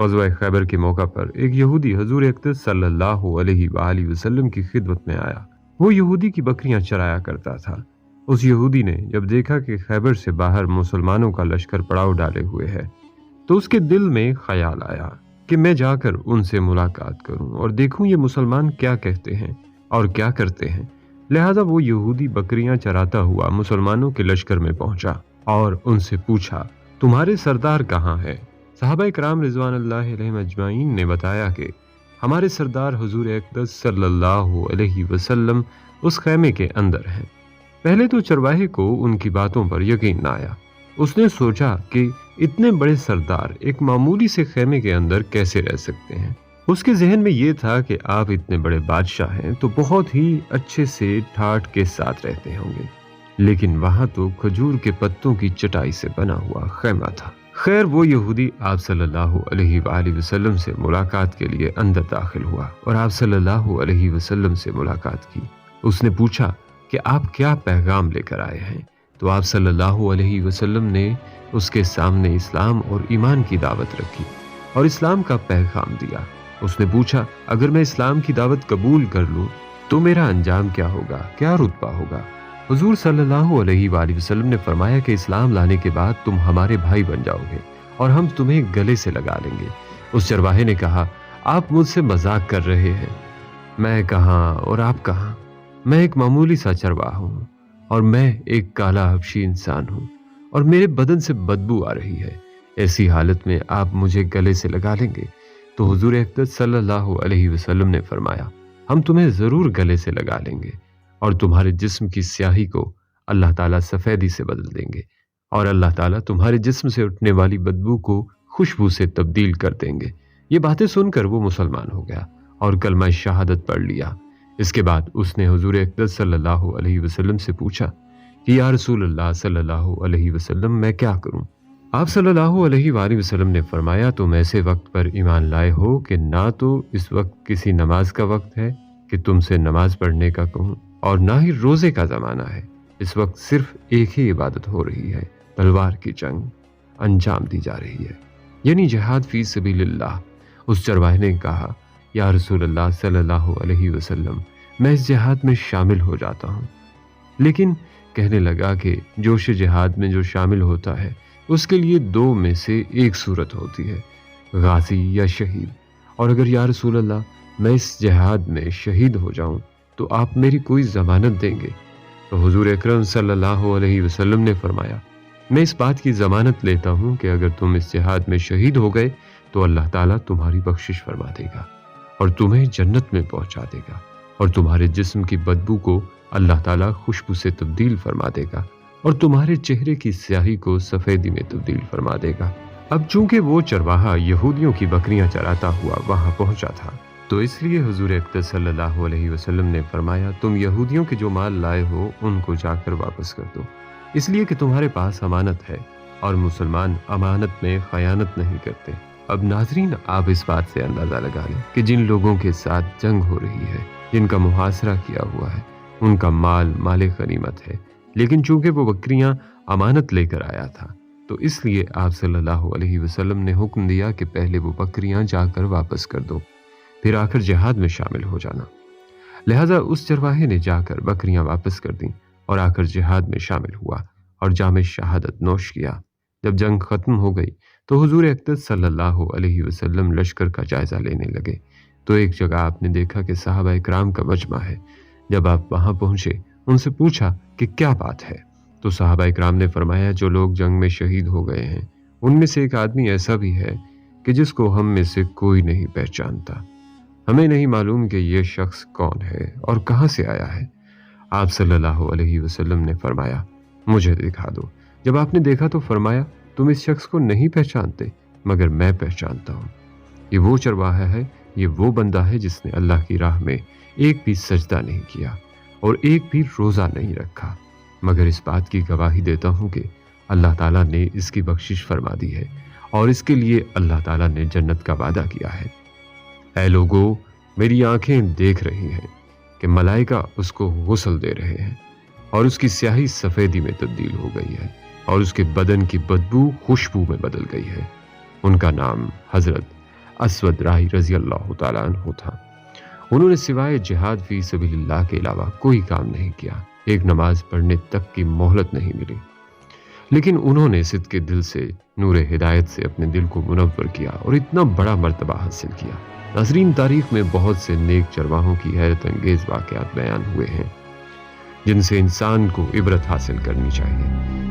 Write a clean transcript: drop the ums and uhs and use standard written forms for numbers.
ग़ज़वा खैबर के मौका पर एक यहूदी हुज़ूर अक़दस सल्लल्लाहु अलैहि वआलिहि वसल्लम की खिदमत में आया। वो यहूदी की बकरियां चराया करता था। उस यहूदी ने जब देखा कि खैबर से बाहर मुसलमानों का लश्कर पड़ाव डाले हुए है, तो उसके दिल में ख्याल आया कि मैं जाकर उनसे मुलाकात करूं और देखूं ये मुसलमान क्या कहते हैं और क्या करते हैं। लिहाजा वो यहूदी बकरियां चराता हुआ मुसलमानों के लश्कर में पहुंचा और उनसे पूछा, तुम्हारे सरदार कहाँ है? सहाबा कराम रिज़वानुल्लाहि अलैहिम अजमाइन ने बताया कि हमारे सरदार हुज़ूर अक़दस सल्लल्लाहु अलैहि वसल्लम उस खैमे के अंदर हैं। पहले तो चरवाहे को उनकी बातों पर यकीन न आया। उसने सोचा कि इतने बड़े सरदार एक मामूली से खैमे के अंदर कैसे रह सकते हैं। उसके जहन में ये था कि आप इतने बड़े बादशाह हैं तो बहुत ही अच्छे से ठाठ के साथ रहते होंगे, लेकिन वहां तो खजूर के पत्तों की चटाई से बना हुआ खैमा था। खैर, वो यहूदी आप सल्लल्लाहु अलैहि वसल्लम से मुलाकात के लिए अंदर दाखिल हुआ और आप सल्लल्लाहु अलैहि वसल्लम से मुलाकात की। उसने पूछा कि आप क्या पैगाम लेकर आए हैं? तो आप सल्लल्लाहु अलैहि वसल्लम ने उसके सामने इस्लाम और ईमान की दावत रखी और इस्लाम का पैगाम दिया। उसने पूछा, अगर मैं इस्लाम की दावत कबूल कर लूं तो मेरा अंजाम क्या होगा, क्या रुतबा होगा? हुजूर सल्लल्लाहु अलैहि वसल्लम ने फरमाया कि इस्लाम लाने के बाद तुम हमारे भाई बन जाओगे और हम तुम्हें गले से लगा लेंगे। उस चरवाहे ने कहा, आप मुझसे मजाक कर रहे हैं। मैं कहाँ और आप कहाँ? मैं एक मामूली सा चरवाहा हूँ और मैं एक काला हबशी इंसान हूँ और मेरे बदन से बदबू आ रही है। ऐसी हालत में आप मुझे गले से लगा लेंगे? तो हुजूर अक़दस सल्लल्लाहु अलैहि वसल्लम ने फरमाया, हम तुम्हें जरूर गले से लगा लेंगे और तुम्हारे जिस्म की स्याही को अल्लाह ताला सफेदी से बदल देंगे और अल्लाह ताला तुम्हारे जिस्म से उठने वाली बदबू को खुशबू से तब्दील कर देंगे। ये बातें सुनकर वो मुसलमान हो गया और कलमा शहादत पढ़ लिया। इसके बाद उसने हुजूर अक़दस सल्लल्लाहु अलैहि वसल्लम से पूछा कि या रसूल अल्लाह सल्लल्लाहु अलैहि वसल्लम, मैं क्या करूं? आप सल्लल्लाहु अलैहि वसल्लम ने फरमाया, तुम ऐसे वक्त पर ईमान लाए हो कि ना तो इस वक्त किसी नमाज का वक्त है कि तुमसे नमाज पढ़ने का कहूं और ना ही रोजे का जमाना है। इस वक्त सिर्फ एक ही इबादत हो रही है, तलवार की जंग अंजाम दी जा रही है, यानी जिहाद फी सबीलिल्लाह। उस चरवाहे ने कहा, या रसूल अल्लाह सल्लल्लाहु अलैहि वसल्लम, मैं इस जिहाद में शामिल हो जाता हूँ। लेकिन कहने लगा कि जोश जिहाद में जो शामिल होता है उसके लिए दो में से एक सूरत होती है, गाजी या शहीद। और अगर या रसूल अल्लाह मैं इस जिहाद में शहीद हो जाऊं तो आप मेरी कोई जमानत देंगे? तो हुजूर अकरम सल्लल्लाहु अलैहि वसल्लम ने फरमाया, मैं इस बात की जमानत लेता हूं कि अगर तुम इस जिहाद में शहीद हो गए तो अल्लाह ताला तुम्हारी बख्शिश फरमा देगा और तुम्हें जन्नत में पहुंचा देगा और तुम्हारे जिस्म की बदबू को अल्लाह ताला खुशबू से तब्दील फरमा देगा और तुम्हारे चेहरे की स्याही को सफेदी में तब्दील फरमा देगा। अब चूंकि वो चरवाहा यहूदियों की बकरियां चराता हुआ वहां पहुंचा था, तो इसलिए हुजूर अक़दस सल्लल्लाहु अलैहि वसल्लम ने फरमाया, तुम यहूदियों के जो माल लाए हो उनको जाकर वापस कर दो, इसलिए कि तुम्हारे पास अमानत है और मुसलमान अमानत में खयानत नहीं करते। अब नाजरीन, आप इस बात से अंदाजा लगा लें कि जिन लोगों के साथ जंग हो रही है, जिनका मुहासरा किया हुआ है, उनका माल माले गनीमत है, लेकिन चूंकि वो बकरियां अमानत लेकर आया था तो इसलिए आप सल्लल्लाहु अलैहि वसल्लम ने हुक्म दिया कि पहले वो बकरियां जाकर वापस कर दो, फिर आकर जिहाद में शामिल हो जाना। लिहाजा उस चरवाहे ने जाकर बकरियां वापस कर दी और आकर जिहाद में शामिल हुआ और जामे शहादत नोश किया। जब जंग खत्म हो गई तो हुजूर अक़दस सल्लल्लाहु अलैहि वसल्लम लश्कर का जायजा लेने लगे तो एक जगह आपने देखा कि सहाबा इकराम का मजमा है। जब आप वहां पहुंचे, उनसे पूछा कि क्या बात है, तो सहाबा इकराम ने फरमाया, जो लोग जंग में शहीद हो गए हैं उनमें से एक आदमी ऐसा भी है कि जिसको हम में से कोई नहीं पहचानता। हमें नहीं मालूम कि यह शख्स कौन है और कहां से आया है। आप सल्लल्लाहु अलैहि वसल्लम ने फरमाया, मुझे दिखा दो। जब आपने देखा तो फरमाया, तुम इस शख्स को नहीं पहचानते, मगर मैं पहचानता हूँ। ये वो चरवाहा है, ये वो बंदा है जिसने अल्लाह की राह में एक भी सजदा नहीं किया और एक भी रोज़ा नहीं रखा, मगर इस बात की गवाही देता हूँ कि अल्लाह ताला ने इसकी बख्शिश फरमा दी है और इसके लिए अल्लाह ताला ने जन्नत का वादा किया है। ऐ लोगों, मेरी आंखें देख रही हैं कि मलाइका उसको गुस्ल दे रहे हैं और उसकी स्याही सफ़ेदी में तब्दील हो गई है और उसके बदन की बदबू खुशबू में बदल गई है। उनका नाम हज़रत اسود راہی رضی اللہ تعالیٰ عنہ تھا۔ انہوں نے سوائے جہاد فی سبیل اللہ کے علاوہ کوئی کام نہیں کیا، ایک نماز پڑھنے تک کی مہلت نہیں ملی، لیکن انہوں نے صدق دل سے نور ہدایت سے اپنے دل کو منور کیا اور اتنا بڑا مرتبہ حاصل کیا۔ ناظرین، تاریخ میں بہت سے نیک چرواہوں کی حیرت انگیز واقعات بیان ہوئے ہیں جن سے انسان کو عبرت حاصل کرنی چاہیے۔